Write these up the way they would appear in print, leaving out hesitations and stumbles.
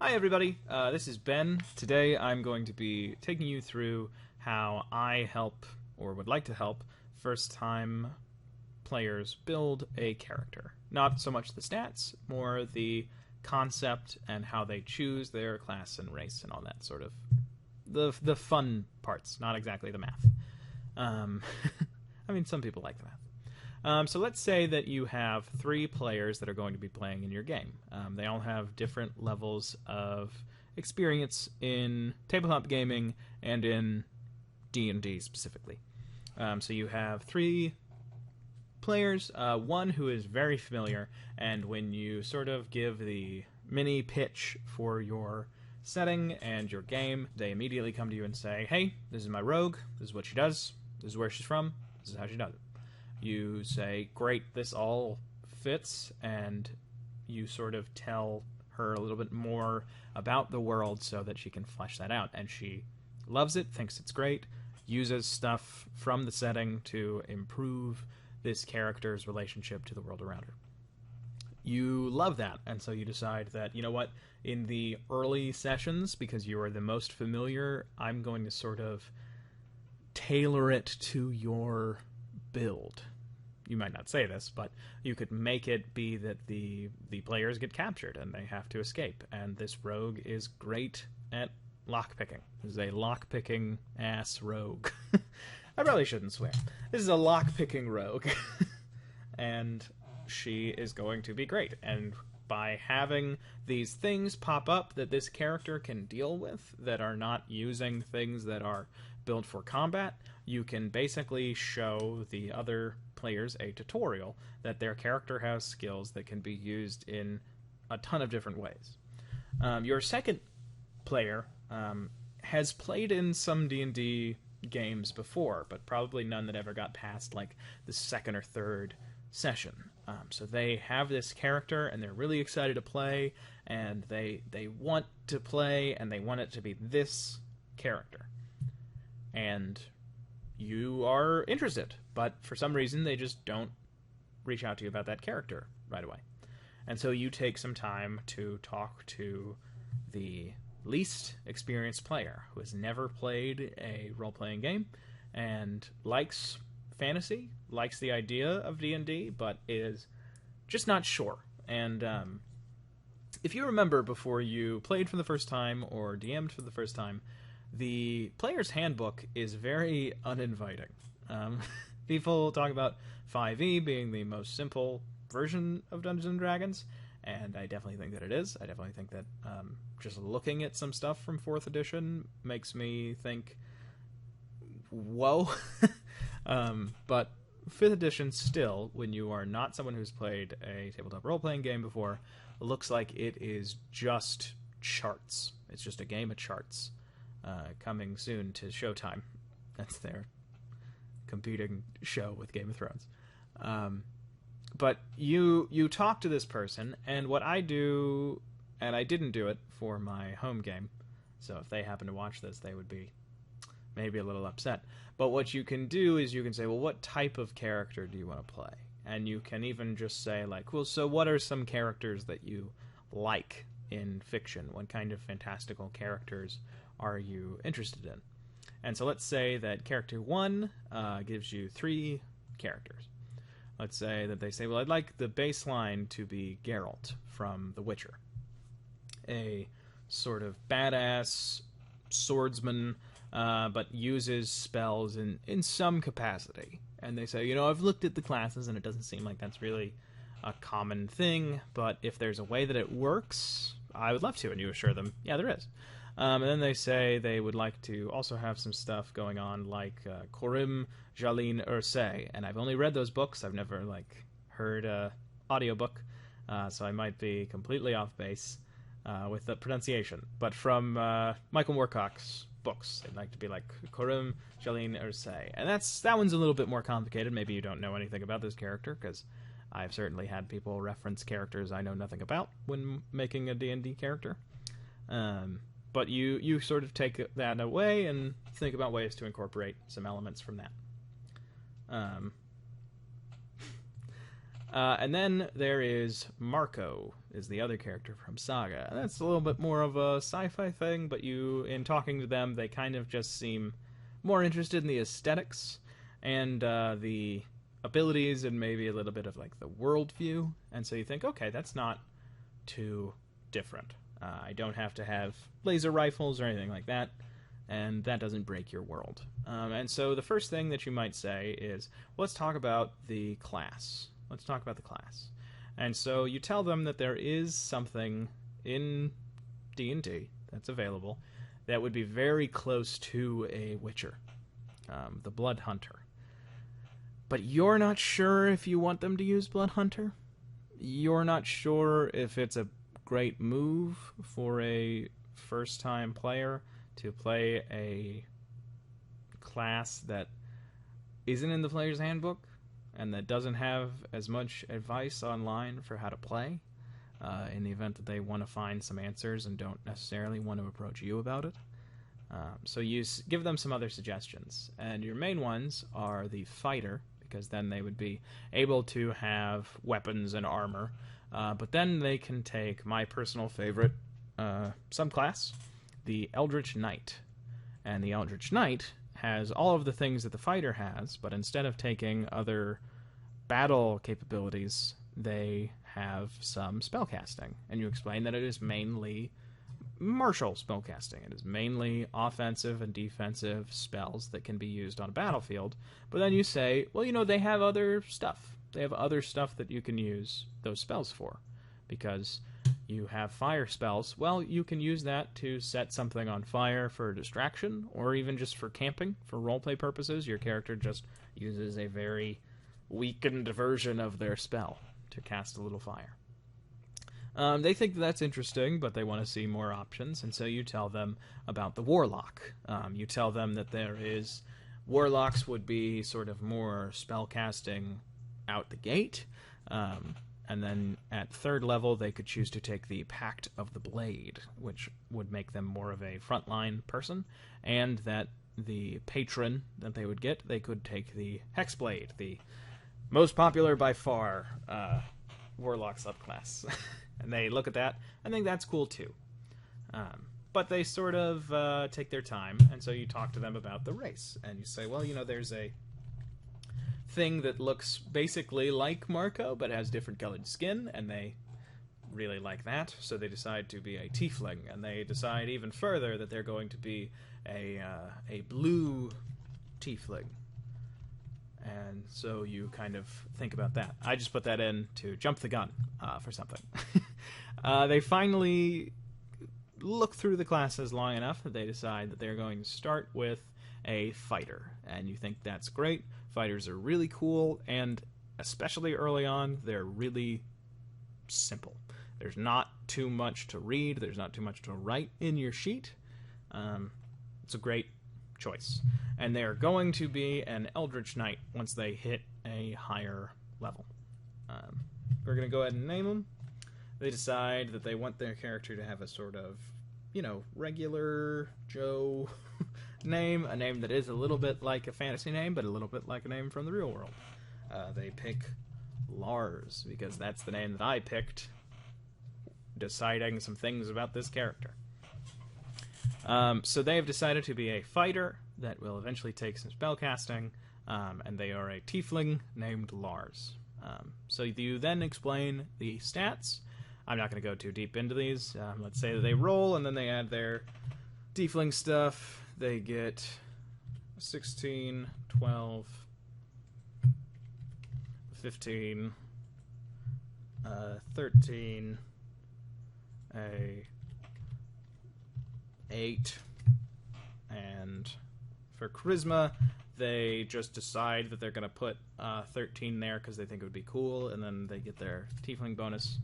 Hi everybody, this is Ben. Today I'm going to be taking you through how I help, or would like to help, first-time players build a character. Not so much the stats, more the concept and how they choose their class and race and all that sort of the fun parts, not exactly the math. I mean, some people like the math. So let's say that you have 3 players that are going to be playing in your game. They all have different levels of experience in tabletop gaming and in D&D specifically. So you have 3 players, one who is very familiar, and when you sort of give the mini pitch for your setting and your game, they immediately come to you and say, hey, this is my rogue, this is what she does, this is where she's from, this is how she does it. You say, great, this all fits, and you sort of tell her a little bit more about the world so that she can flesh that out. And she loves it, thinks it's great, uses stuff from the setting to improve this character's relationship to the world around her. You love that, and so you decide that, you know what, in the early sessions, because you are the most familiar, I'm going to sort of tailor it to your build. You might not say this, but you could make it be that the players get captured and they have to escape, and this rogue is great at lockpicking. This is a lockpicking ass rogue. I probably shouldn't swear. This is a lockpicking rogue. And she is going to be great, and by having these things pop up that this character can deal with that are not using things that are built for combat, you can basically show the other players a tutorial that their character has skills that can be used in a ton of different ways. Your second player has played in some D&D games before, but probably none that ever got past like the second or third session. So they have this character and they're really excited to play, and they want to play, and they want it to be this character. And you are interested, but for some reason they just don't reach out to you about that character right away. And so you take some time to talk to the least experienced player who has never played a role-playing game and likes fantasy, likes the idea of D&D, but is just not sure. And if you remember, before you played for the first time or DM'd for the first time, the player's handbook is very uninviting. People talk about 5e being the most simple version of Dungeons & Dragons, and I definitely think that it is. I definitely think that just looking at some stuff from 4th edition makes me think, whoa. But 5th edition still, when you are not someone who's played a tabletop role-playing game before, looks like it is just charts. It's just a game of charts. Coming soon to Showtime. That's their competing show with Game of Thrones. But you talk to this person, and what I do, and I didn't do it for my home game, so if they happen to watch this, they would be maybe a little upset. But what you can do is you can say, well, what type of character do you want to play? And you can even just say, like, well, so what are some characters that you like in fiction? What kind of fantastical characters are you interested in? And so let's say that character 1 gives you 3 characters. Let's say that they say, well, I'd like the baseline to be Geralt from The Witcher. A sort of badass swordsman, but uses spells in some capacity. And they say, you know, I've looked at the classes and it doesn't seem like that's really a common thing, but if there's a way that it works, I would love to. And you assure them, yeah, there is. And then they say they would like to also have some stuff going on like Corim, Jalin, Ursay. And I've only read those books. I've never heard a audiobook, so I might be completely off base with the pronunciation. But from Michael Moorcock's books, they'd like to be like Corim, Jalin, Ursay. And that one's a little bit more complicated. Maybe you don't know anything about this character, because I've certainly had people reference characters I know nothing about when making a D&D character. But you sort of take that away and think about ways to incorporate some elements from that. And then there is Marco, is the other character from Saga. That's a little bit more of a sci-fi thing, but in talking to them, they kind of just seem more interested in the aesthetics and the abilities and maybe a little bit of like the worldview. And so you think, okay, that's not too different. I don't have to have laser rifles or anything like that, and that doesn't break your world. And so the first thing that you might say is, let's talk about the class. Let's talk about the class. And so you tell them that there is something in D&D that's available that would be very close to a Witcher, the Blood Hunter. But you're not sure if you want them to use Blood Hunter. You're not sure if it's a great move for a first-time player to play a class that isn't in the player's handbook and that doesn't have as much advice online for how to play in the event that they want to find some answers and don't necessarily want to approach you about it. So you give them some other suggestions, and your main ones are the fighter, because then they would be able to have weapons and armor, but then they can take my personal favorite subclass, the Eldritch Knight. And the Eldritch Knight has all of the things that the fighter has, but instead of taking other battle capabilities, they have some spellcasting. And you explain that it is mainly martial spellcasting. It is mainly offensive and defensive spells that can be used on a battlefield. But then you say, well, they have other stuff. They have other stuff that you can use those spells for. Because you have fire spells, well, you can use that to set something on fire for a distraction, or even just for camping, for roleplay purposes. Your character just uses a very weakened version of their spell to cast a little fire. They think that's interesting, but they want to see more options, and so you tell them about the Warlock. You tell them that Warlocks would be sort of more spellcasting out the gate, and then at third level, they could choose to take the Pact of the Blade, which would make them more of a frontline person, and that the patron that they would get, they could take the Hexblade, the most popular by far Warlock subclass. And they look at that and think that's cool too. But they sort of take their time, and so you talk to them about the race, and you say, well, there's a thing that looks basically like Marco, but has different colored skin, and they really like that, so they decide to be a tiefling, and they decide even further that they're going to be a blue tiefling. And so you kind of think about that. I just put that in to jump the gun for something. They finally look through the classes long enough that they decide that they're going to start with a fighter. And you think that's great. Fighters are really cool, and especially early on, they're really simple. There's not too much to read. There's not too much to write in your sheet. It's a great choice. And they're going to be an Eldritch Knight once they hit a higher level. We're going to go ahead and name them. They decide that they want their character to have a sort of, regular Joe name, a name that is a little bit like a fantasy name, but a little bit like a name from the real world. They pick Lars, because that's the name that I picked, deciding some things about this character. So they have decided to be a fighter that will eventually take some spellcasting, and they are a tiefling named Lars. So you then explain the stats. I'm not going to go too deep into these. Let's say that they roll, and then they add their tiefling stuff. They get 16, 12, 15, 13, 8, and for charisma, they just decide that they're going to put 13 there because they think it would be cool, and then they get their tiefling bonus.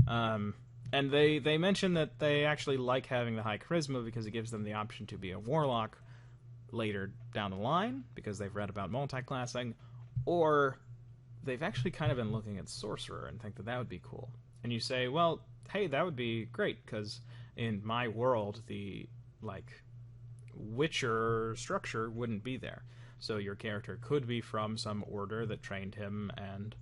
And they mention that they actually like having the high charisma because it gives them the option to be a warlock later down the line, because they've read about multi-classing, or they've actually kind of been looking at sorcerer and think that that would be cool. And you say, well, hey, that would be great, because in my world, the, Witcher structure wouldn't be there. So your character could be from some order that trained him, and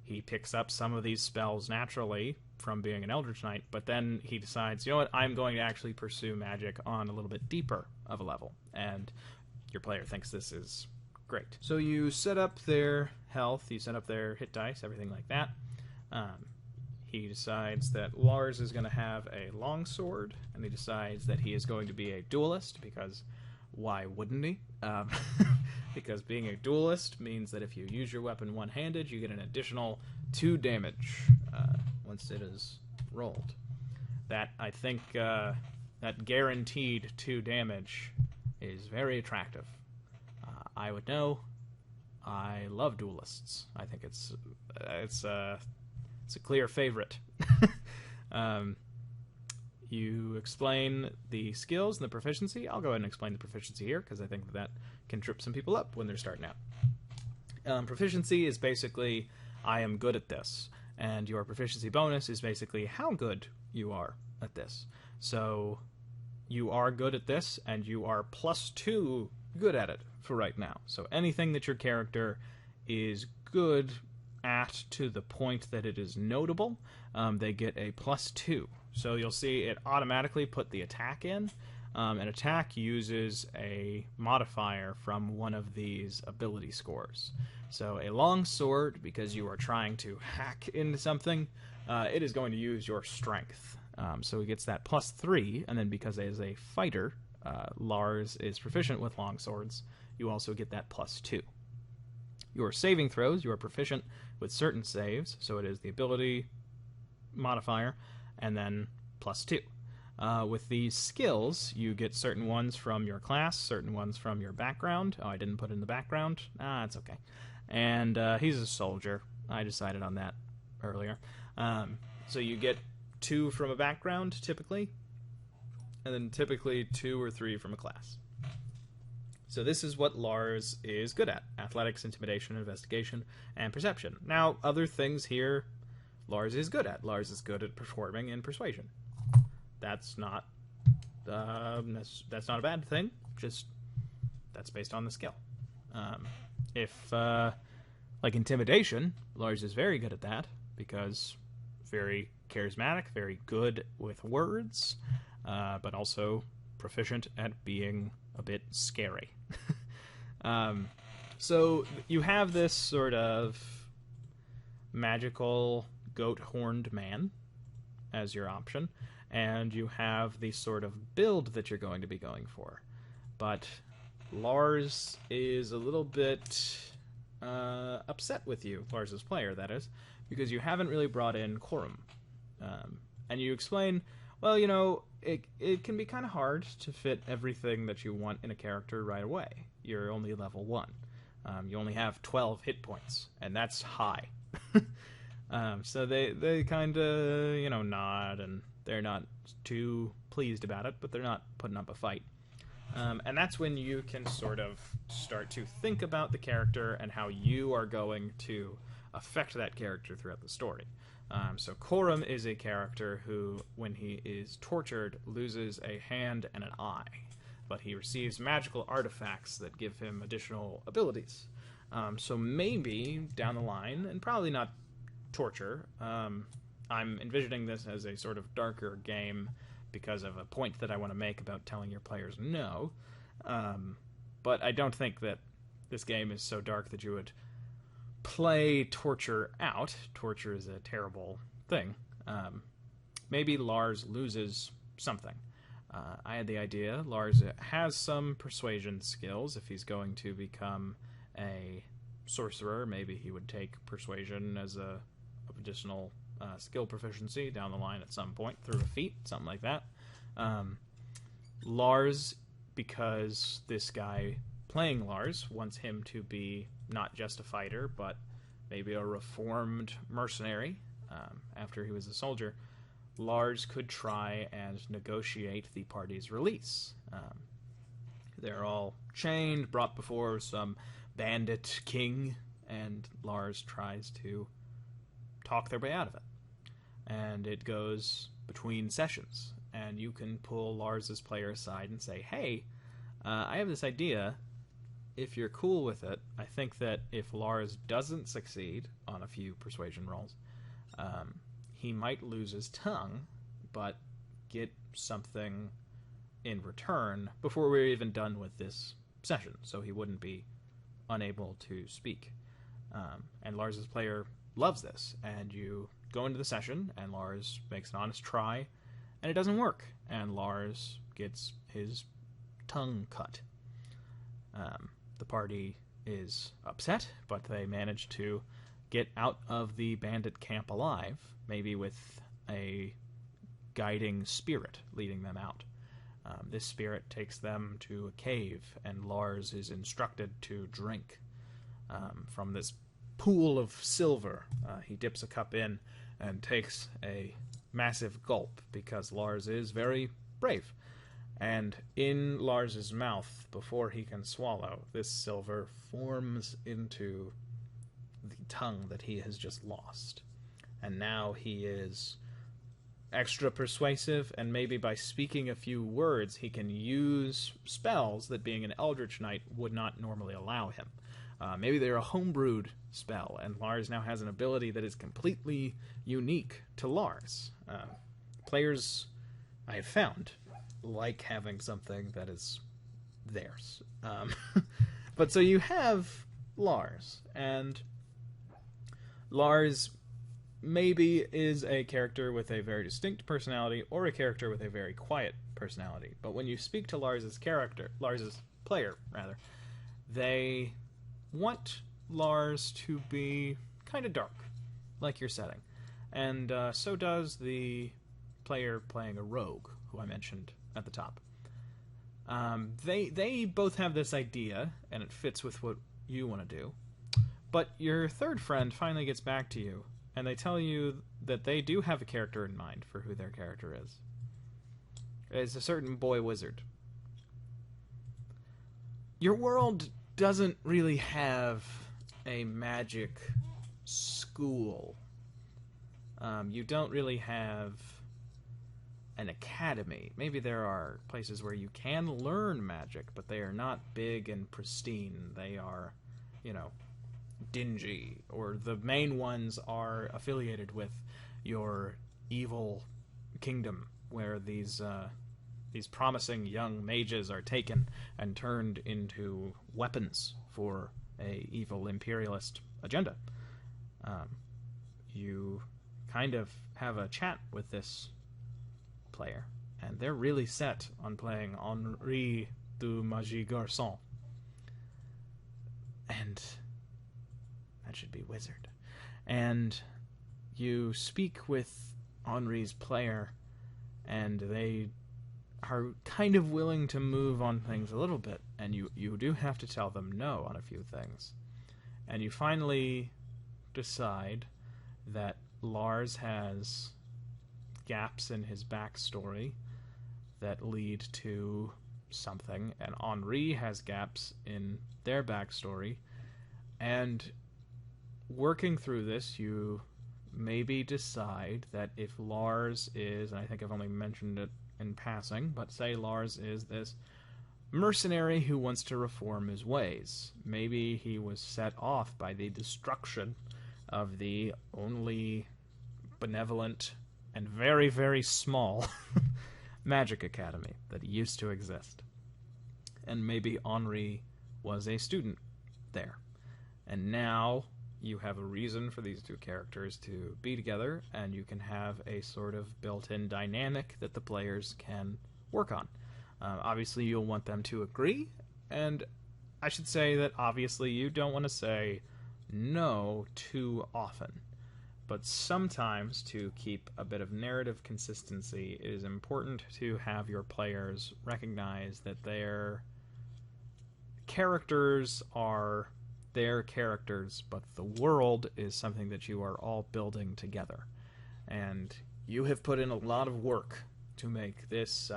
he picks up some of these spells naturally from being an Eldritch Knight, but then he decides, you know what, I'm going to actually pursue magic on a little bit deeper of a level, and your player thinks this is great. So you set up their health, you set up their hit dice, everything like that. He decides that Lars is going to have a longsword, and he decides that he is going to be a duelist, because why wouldn't he? Because being a duelist means that if you use your weapon one-handed, you get an additional 2 damage once it is rolled. That, I think, that guaranteed 2 damage is very attractive. I would know. I love duelists. I think it's a clear favorite. You explain the skills and the proficiency. I'll go ahead and explain the proficiency here, because I think that can trip some people up when they're starting out. Proficiency is basically, I am good at this. And your proficiency bonus is basically how good you are at this. So you are good at this, and you are +2 good at it for right now. So anything that your character is good at to the point that it is notable, they get a +2. So you'll see it automatically put the attack in. An attack uses a modifier from one of these ability scores. So a long sword, because you are trying to hack into something, it is going to use your strength. So he gets that +3, and then because as a fighter, Lars is proficient with long swords, you also get that +2. Your saving throws, you are proficient with certain saves, so it is the ability modifier, and then +2. With these skills, you get certain ones from your class, certain ones from your background. Oh, I didn't put it in the background. It's okay. And he's a soldier. I decided on that earlier. So you get 2 from a background, typically, and then typically 2 or 3 from a class. So this is what Lars is good at: athletics, intimidation, investigation, and perception. Now, other things here Lars is good at. Lars is good at performing and persuasion. That's not that's not a bad thing. Just that's based on the skill. Like intimidation, Lars is very good at that because very charismatic, very good with words, but also proficient at being a bit scary. So you have this sort of magical goat-horned man as your option, and you have the sort of build that you're going to be going for. But Lars is a little bit upset with you, Lars's player, that is, because you haven't really brought in quorum. And you explain, well, you know, it can be kind of hard to fit everything that you want in a character right away. You're only level 1. You only have 12 hit points, and that's high. So they kind of, nod, and they're not too pleased about it, but they're not putting up a fight. And that's when you can sort of start to think about the character and how you are going to affect that character throughout the story. So Corum is a character who, when he is tortured, loses a hand and an eye, but he receives magical artifacts that give him additional abilities. So maybe down the line, and probably not torture, I'm envisioning this as a sort of darker game because of a point that I want to make about telling your players no. But I don't think that this game is so dark that you would play torture out. Torture is a terrible thing. Maybe Lars loses something. I had the idea Lars has some persuasion skills. If he's going to become a sorcerer, maybe he would take persuasion as a additional skill proficiency down the line at some point through a feat, something like that. Lars, because this guy playing Lars wants him to be not just a fighter, but maybe a reformed mercenary after he was a soldier, Lars could try and negotiate the party's release. They're all chained, brought before some bandit king, and Lars tries to talk their way out of it. And it goes between sessions, and you can pull Lars's player aside and say, hey, I have this idea. if you're cool with it, I think that if Lars doesn't succeed on a few persuasion rolls, he might lose his tongue, but get something in return before we're even done with this session, so he wouldn't be unable to speak. And Lars's player loves this, and you go into the session, and Lars makes an honest try, and it doesn't work, and Lars gets his tongue cut. The party is upset, but they manage to get out of the bandit camp alive, maybe with a guiding spirit leading them out. This spirit takes them to a cave, and Lars is instructed to drink from this pool of silver. He dips a cup in and takes a massive gulp, because Lars is very brave. And in Lars's mouth, before he can swallow, this silver forms into the tongue that he has just lost. And now he is extra persuasive, and maybe by speaking a few words, he can use spells that, being an Eldritch Knight, would not normally allow him. Maybe they're a homebrewed spell, and Lars now has an ability that is completely unique to Lars. Players, I have found, like having something that is theirs. But so you have Lars, and Lars maybe is a character with a very distinct personality, or a character with a very quiet personality. But when you speak to Lars's player, they want Lars to be kind of dark, like your setting. And so does the player playing a rogue, who I mentioned at the top. They both have this idea, and it fits with what you want to do. But your third friend finally gets back to you, and they tell you that they do have a character in mind for who their character is. It's a certain boy wizard. Your world doesn't really have a magic school. You don't really have an academy. Maybe there are places where you can learn magic, but they are not big and pristine. They are, dingy, or the main ones are affiliated with your evil kingdom, where these promising young mages are taken and turned into weapons for a evil imperialist agenda. You kind of have a chat with this player, and they're really set on playing Henri du Magie Garçon. And that should be wizard. And you speak with Henri's player, and they are kind of willing to move on things a little bit, and you do have to tell them no on a few things. And you finally decide that Lars has gaps in his backstory that lead to something, and Henri has gaps in their backstory, and working through this, you maybe decide that if Lars is, and I think I've only mentioned it in passing, but say Lars is this mercenary who wants to reform his ways. Maybe he was set off by the destruction of the only benevolent and very, very small magic academy that used to exist. And maybe Henri was a student there. And now you have a reason for these two characters to be together, and you can have a sort of built-in dynamic that the players can work on. Obviously, you'll want them to agree, and I should say that obviously you don't want to say no too often. But sometimes, to keep a bit of narrative consistency, it is important to have your players recognize that their characters are their characters, but the world is something that you are all building together. And you have put in a lot of work to make this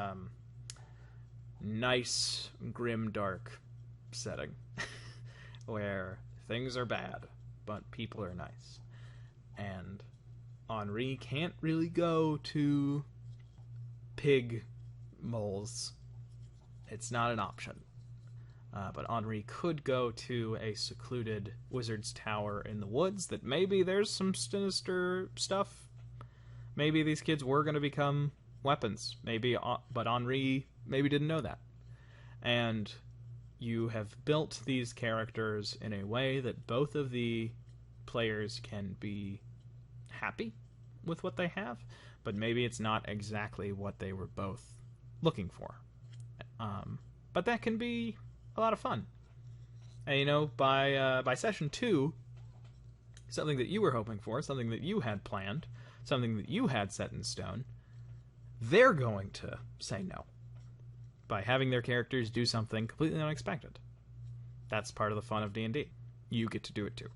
nice, grim, dark setting where things are bad, but people are nice. And Henri can't really go to pig moles. It's not an option. But Henri could go to a secluded wizard's tower in the woods that maybe there's some sinister stuff. Maybe these kids were going to become weapons. But Henri maybe didn't know that. And you have built these characters in a way that both of the players can be happy with what they have, but maybe it's not exactly what they were both looking for. But that can be a lot of fun. And by session 2, something that you were hoping for, something that you had planned, something that you had set in stone, they're going to say no by having their characters do something completely unexpected. That's part of the fun of D&D. You get to do it too.